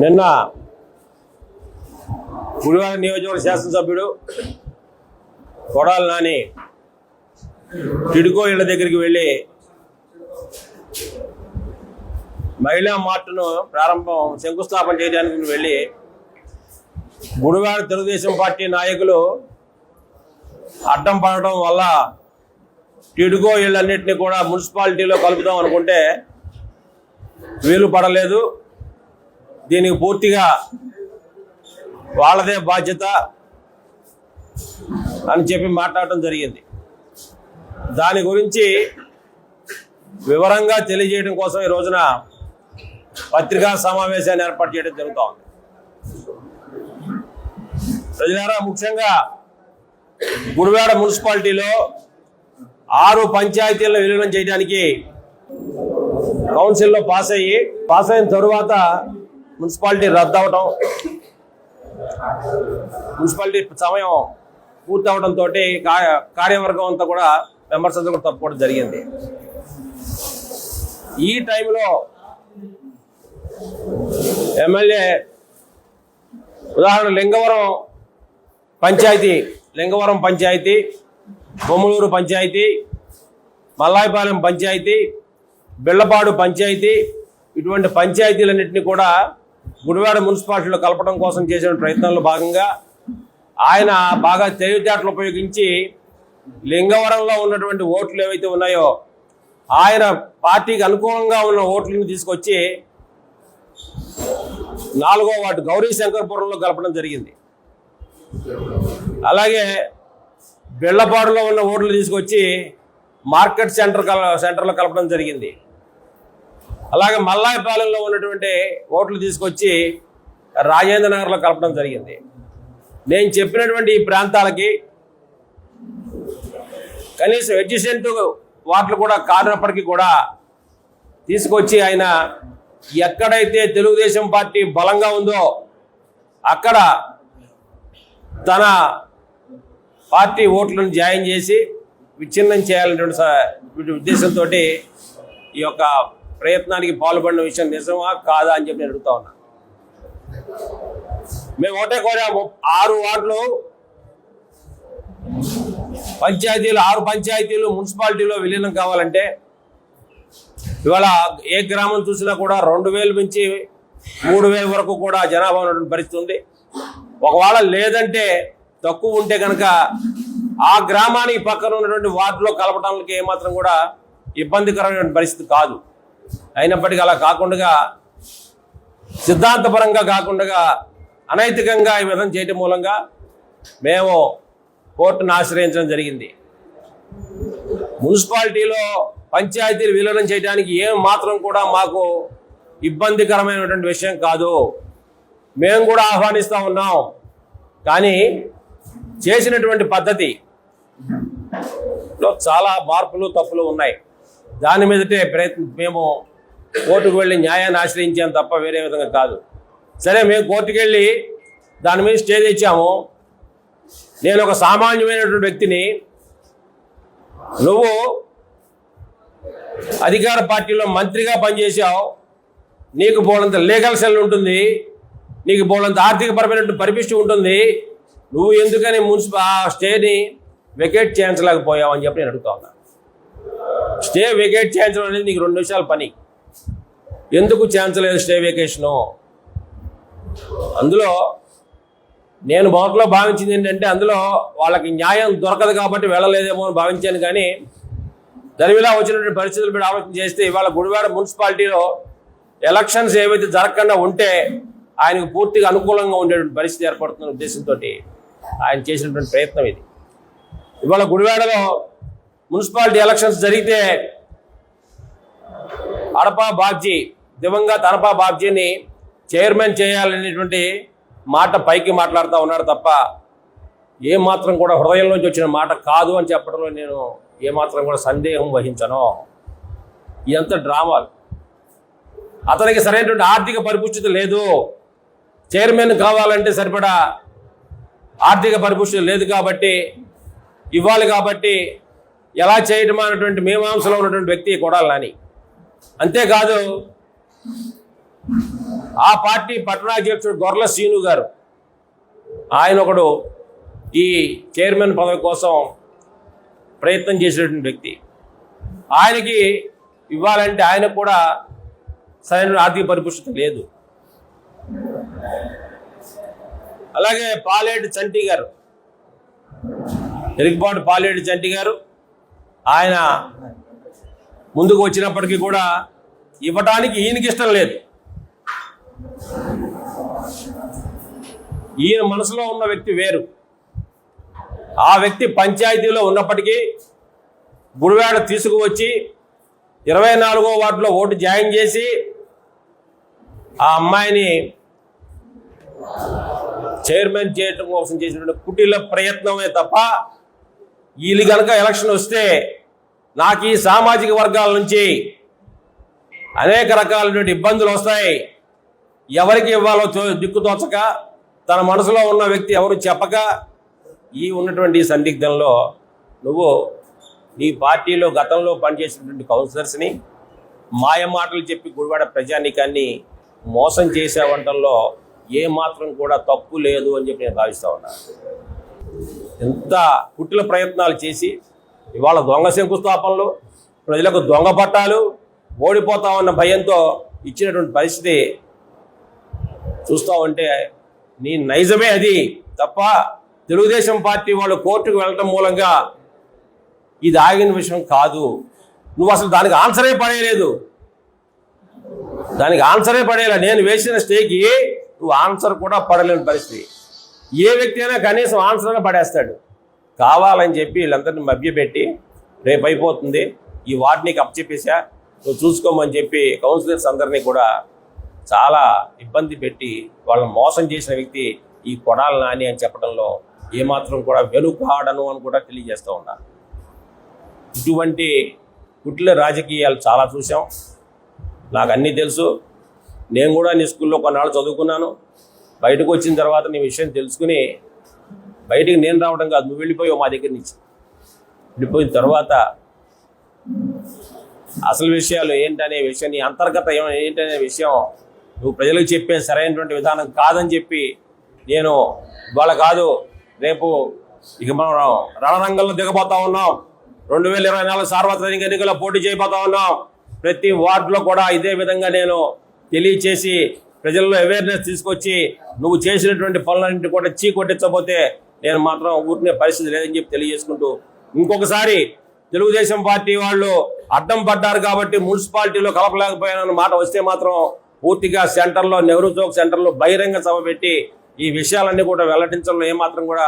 నిన్న గుడివాడ నియోజకవర్గ శాసనసభ్యుడు కొడాలి నాని టిడ్కో ఇళ్ల దగ్గరికి వెళ్ళి మహిళా మార్ట్ను శంకుస్థాపన చేయడానికి వెళ్ళి గుడివాడ తెలుగుదేశం పార్టీ నాయకులు అడ్డం పడటం వల్ల టిడ్కో ఇళ్ళన్నింటినీ కూడా మున్సిపాలిటీలో కలుపుదాం అనుకుంటే వీలు పడలేదు. దీనికి పూర్తిగా వాళ్ళదే బాధ్యత అని చెప్పి మాట్లాడటం జరిగింది. దాని గురించి వివరంగా తెలియజేయడం కోసం ఈ రోజున పత్రికా సమావేశాన్ని ఏర్పాటు చేయడం జరుగుతూ ఉంది. ప్రజలారా, ముఖ్యంగా గుడివాడ మున్సిపాలిటీలో 6 పంచాయతీలను విలీనం చేయడానికి కౌన్సిల్లో పాస్ అయిన తరువాత మున్సిపాలిటీ రద్దు అవడం, మున్సిపాలిటీ సమయం పూర్తి అవడంతో కార్యవర్గం అంతా కూడా మెంబర్స్ అంతా కూడా తప్పుకోవడం జరిగింది. ఈ టైంలో ఎమ్మెల్యే ఉదాహరణ లింగవరం పంచాయతీ, బొమ్మలూరు పంచాయతీ, మల్లాయపాలెం పంచాయతీ, బిళ్ళపాడు పంచాయతీ, ఇటువంటి పంచాయతీలన్నింటినీ కూడా గుడివాడ మున్సిపాలిటీలో కలపడం కోసం చేసిన ప్రయత్నంలో భాగంగా ఆయన బాగా తెలివితేటలు ఉపయోగించి లింగవరంలో ఉన్నటువంటి ఓట్లు ఏవైతే ఉన్నాయో ఆయన పార్టీకి అనుకూలంగా ఉన్న ఓట్లను తీసుకొచ్చి 4వ వార్డు గౌరీ శంకరపురంలో కలపడం జరిగింది. అలాగే బిళ్ళపాడులో ఉన్న ఓట్లు తీసుకొచ్చి మార్కెట్ సెంటర్లో కలపడం జరిగింది. అలాగే మల్లాయపాలెంలో ఉన్నటువంటి ఓట్లు తీసుకొచ్చి రాజేంద్ర నగర్లో కలపడం జరిగింది. నేను చెప్పినటువంటి ఈ ప్రాంతాలకి కనీసం అడ్జసెంట్ వార్డులు కూడా కానప్పటికీ కూడా తీసుకొచ్చి ఆయన ఎక్కడైతే తెలుగుదేశం పార్టీ బలంగా ఉందో అక్కడ తన పార్టీ ఓట్లను జాయిన్ చేసి విచ్ఛిన్నం చేయాలనేటువంటి ఉద్దేశంతో ఈ యొక్క ప్రయత్నానికి పాల్పడిన విషయం నిజమా కాదా అని చెప్పి నేను అడుగుతా ఉన్నా. మేము ఒకటే కోరాము, 6 వార్డులు పంచాయతీలు 6 పంచాయతీలు మున్సిపాలిటీలో విలీనం కావాలంటే ఇవాళ ఏ గ్రామం చూసినా కూడా 2000 నుంచి 3000 వరకు కూడా జనాభా ఉన్నటువంటి పరిస్థితి ఉంది. ఒకవేళ లేదంటే తక్కువ ఉంటే కనుక ఆ గ్రామానికి పక్కన ఉన్నటువంటి వార్డులో కలపడానికి ఏమాత్రం కూడా ఇబ్బందికరమైన పరిస్థితి కాదు. అయినప్పటికీ అలా కాకుండా సిద్ధాంతపరంగా కాకుండా అనైతికంగా ఈ విధంగా చేయటం మూలంగా మేము కోర్టును ఆశ్రయించడం జరిగింది. మున్సిపాలిటీలో పంచాయతీలు విలీనం చేయడానికి ఏం మాత్రం కూడా మాకు ఇబ్బందికరమైనటువంటి విషయం కాదు. మేము కూడా ఆహ్వానిస్తూ ఉన్నాం. కానీ చేసినటువంటి పద్ధతిలో చాలా మార్పులు తప్పులు ఉన్నాయి. దాని మీదటే మేము కోర్టుకు వెళ్ళి న్యాయాన్ని ఆశ్రయించాం తప్ప వేరే విధంగా కాదు. సరే, మేము కోర్టుకు వెళ్ళి దాని మీద స్టే తెచ్చాము. నేను ఒక సామాన్యమైనటువంటి వ్యక్తిని, నువ్వు అధికార పార్టీలో మంత్రిగా పనిచేసావు, నీకు బోలంత లీగల్ సెల్ ఉంటుంది, నీకు బోలంత ఆర్థికపరమైనటువంటి పరిపుష్టి ఉంటుంది, నువ్వు ఎందుకని స్టేని వెకేట్ చేయించలేకపోయావు అని చెప్పి నేను అడుగుతా ఉన్నా. స్టే వెకేట్ చేయించడం అనేది నీకు 2 నిమిషాల పని. ఎందుకు చేయించలేదు స్టే వెకేషను? అందులో నేను మొదట్లో భావించింది ఏంటంటే అందులో వాళ్ళకి న్యాయం దొరకదు కాబట్టి వెళ్ళలేదేమో అని భావించాను. కానీ దరిమిలా వచ్చినటువంటి పరిస్థితులు మీద ఆలోచన చేస్తే ఇవాళ గుడివాడ మున్సిపాలిటీలో ఎలక్షన్స్ ఏవైతే జరగకుండా ఉంటే ఆయనకు పూర్తిగా అనుకూలంగా ఉండేటువంటి పరిస్థితి ఏర్పడుతున్న ఉద్దేశంతో ఆయన చేసినటువంటి ప్రయత్నం ఇది. ఇవాళ గుడివాడలో మున్సిపాలిటీ ఎలక్షన్స్ జరిగితే దివంగత అడపా బాబ్జీని చైర్మన్ చేయాలనేటువంటి మాట పైకి మాట్లాడుతూ ఉన్నాడు తప్ప ఏమాత్రం కూడా హృదయంలోంచి వచ్చిన మాట కాదు అని చెప్పడంలో నేను ఏమాత్రం కూడా సందేహం వహించను. ఇదంతా డ్రామాలు. అతనికి సరైనటువంటి ఆర్థిక పరిపుష్టి లేదు. చైర్మన్ కావాలంటే సరిపడా ఆర్థిక పరిపుష్టి లేదు కాబట్టి ఇవ్వాలి కాబట్టి ఎలా చేయటం అనేటువంటి మీమాంసలో ఉన్నటువంటి వ్యక్తి కొడాలి నాని. అంతేకాదు ఆ పార్టీ పట్టణాధ్యక్షుడు గొర్ల శ్రీను గారు, ఆయన ఒకడు ఈ చైర్మన్ పదవి కోసం ప్రయత్నం చేసినటువంటి వ్యక్తి. ఆయనకి ఇవ్వాలంటే ఆయనకు కూడా సరైన ఆర్థిక పరిపుష్టత లేదు. అలాగే పాలేటి చంటి గారు, ఎరికపాటు పాలేటి చంటి గారు, ఆయన ముందుకు వచ్చినప్పటికీ కూడా ఇవ్వటానికి ఈయనకి ఇష్టం లేదు. ఈయన మనసులో ఉన్న వ్యక్తి వేరు. ఆ వ్యక్తి పంచాయతీలో ఉన్నప్పటికీ గుడివాడ తీసుకువచ్చి 24వ వార్డులో ఓటు జాయిన్ చేసి ఆ అమ్మాయిని చైర్మన్ చేయటం కోసం చేసినటువంటి కుటీల ప్రయత్నమే తప్ప, వీళ్ళు కనుక ఎలక్షన్ వస్తే నాకు ఈ సామాజిక వర్గాల నుంచి అనేక రకాలైనటువంటి ఇబ్బందులు వస్తాయి, ఎవరికి ఇవ్వాలో దిక్కుతోచక, తన మనసులో ఉన్న వ్యక్తి ఎవరు చెప్పక, ఈ ఉన్నటువంటి సందిగ్ధంలో నువ్వు నీ పార్టీలో గతంలో పనిచేసినటువంటి కౌన్సిలర్స్ని మాయ మాటలు చెప్పి గుడివాడ ప్రజానీకాన్ని మోసం చేసేవంటంలో ఏమాత్రం కూడా తప్పు లేదు అని చెప్పి నేను భావిస్తూ ఉన్నా. ఎంత కుట్ల ప్రయత్నాలు చేసి ఇవాళ దొంగ శంకుస్థాపనలు, ప్రజలకు దొంగ పట్టాలు, ఓడిపోతామన్న భయంతో ఇచ్చినటువంటి పరిస్థితి చూస్తూ ఉంటే నీ నైజమే అది తప్ప, తెలుగుదేశం పార్టీ వాళ్ళు కోర్టుకు వెళ్ళటం మూలంగా ఇది ఆగిన విషయం కాదు. నువ్వు అసలు దానికి ఆన్సరే పడేయలేదు, దానికి ఆన్సరే పడేలా. నేను వేసిన స్టేకి నువ్వు ఆన్సర్ కూడా పడలేని పరిస్థితి. ఏ వ్యక్తి అయినా కనీసం ఆన్సర్ అయినా పడేస్తాడు. కావాలని చెప్పి వీళ్ళందరినీ మభ్యపెట్టి రేపు అయిపోతుంది, ఈ వార్డు నీకు అప్పచెప్పేసా, నువ్వు చూసుకోమని చెప్పి కౌన్సిలర్స్ అందరినీ కూడా చాలా ఇబ్బంది పెట్టి వాళ్ళని మోసం చేసిన వ్యక్తి ఈ కొడాల నాని అని చెప్పడంలో ఏమాత్రం కూడా వెనుకాడను అని కూడా తెలియజేస్తూ ఉన్నా. ఇటువంటి కుట్ల రాజకీయాలు చాలా చూసాం, నాకు అన్నీ తెలుసు. నేను కూడా నీ స్కూల్లో కొన్నాళ్ళు చదువుకున్నాను. బయటకు వచ్చిన తర్వాత నీ విషయం తెలుసుకుని బయటికి నేను రావడం కాదు, నువ్వు వెళ్ళిపోయావు మా దగ్గర నుంచి. వెళ్ళిపోయిన తర్వాత అసలు విషయాలు ఏంటనే విషయం, నీ అంతర్గత ఏంటనే విషయం నువ్వు ప్రజలకు చెప్పే సరైనటువంటి విధానం కాదని చెప్పి నేను ఇవాళ కాదు రేపు ఇక మనం రణరంగంలో దిగబోతా ఉన్నాం. 2024 సార్వత్రిక ఎన్నికల్లో పోటీ చేయబోతా ఉన్నాం. ప్రతి వార్డులో కూడా ఇదే విధంగా నేను తెలియచేసి ప్రజల్లో అవేర్నెస్ తీసుకొచ్చి నువ్వు చేసినటువంటి పనులన్నింటి కూడా చీకొట్టించబోతే నేను మాత్రం ఊరినే పరిస్థితి లేదని చెప్పి తెలియజేసుకుంటూ, ఇంకొకసారి తెలుగుదేశం పార్టీ వాళ్ళు అడ్డం పడ్డారు కాబట్టి మున్సిపాలిటీలో కలపలేకపోయానన్న మాట వస్తే మాత్రం పూర్తిగా సెంటర్లో, నెహ్రూ చౌక్ సెంటర్లో బహిరంగ సభ పెట్టి ఈ విషయాలన్నీ కూడా వెల్లడించడంలో ఏమాత్రం కూడా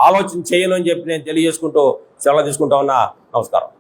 ఆలోచన చేయను అని చెప్పి నేను తెలియజేసుకుంటూ సెలవు తీసుకుంటా ఉన్నా. నమస్కారం.